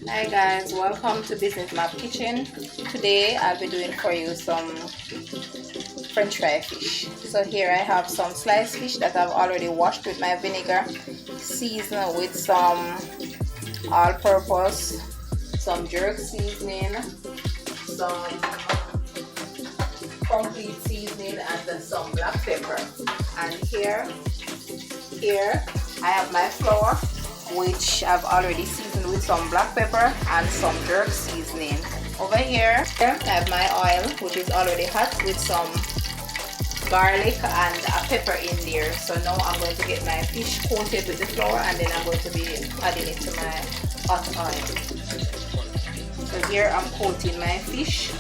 Hi guys, welcome to Business Map Kitchen. Today I'll be doing for you some french fry fish. So here I have some sliced fish that I've already washed with my vinegar, seasoned with some all-purpose, some jerk seasoning, some complete seasoning, and then some black pepper. And here I have my flour, which I've already seasoned with some black pepper and some jerk seasoning. Over here I have my oil, which is already hot, with some garlic and a pepper in there. So now I'm going to get my fish coated with the flour, and then I'm going to be adding it to my hot oil. So here I'm coating my fish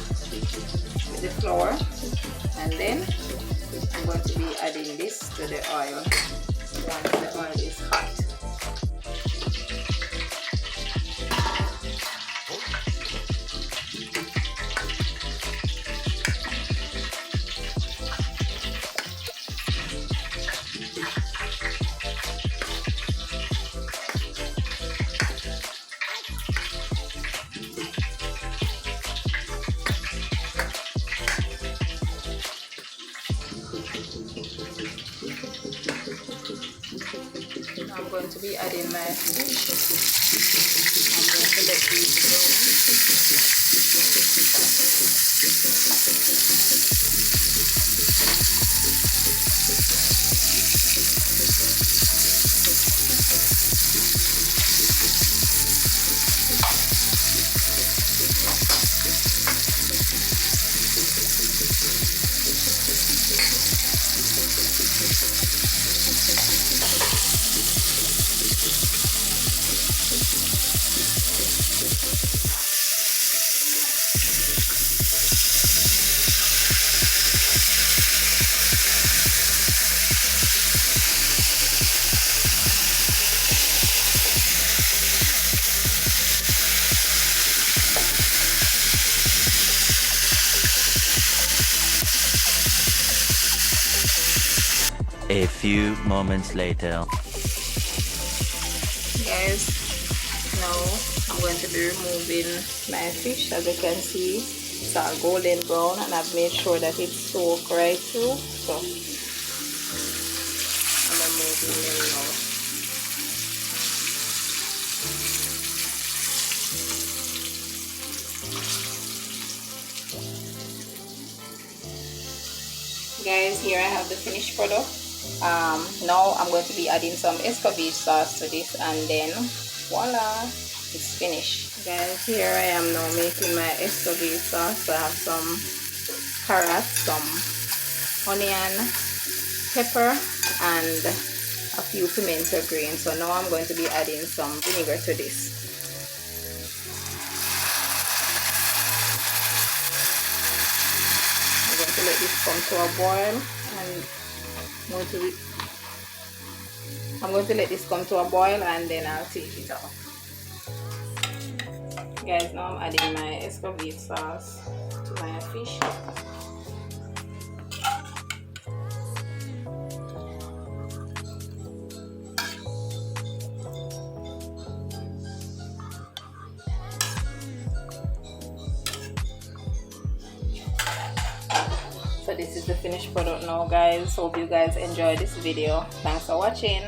with the flour, and then I'm going to be adding this to the oil once the oil is hot. I'm going to be adding my fish. I'm going to let these A few moments later. Guys, now I'm going to be removing my fish. As you can see, it's all golden brown, and I've made sure that it's soaked right through. So I'm removing them now. Guys, here I have the finished product. Now I'm going to be adding some escovitch sauce to this, and then voila, it's finished. Guys, here I am now making my escovitch sauce. So I have some carrots, some onion, pepper, and a few pimento grains. So now I'm going to be adding some vinegar to this. I'm going to let this come to a boil, and I'm going to let this come to a boil, and then I'll take it off. Guys, now I'm adding my escovitch sauce to my fish. So this is the finished product now, guys. Hope you guys enjoyed this video. Thanks for watching.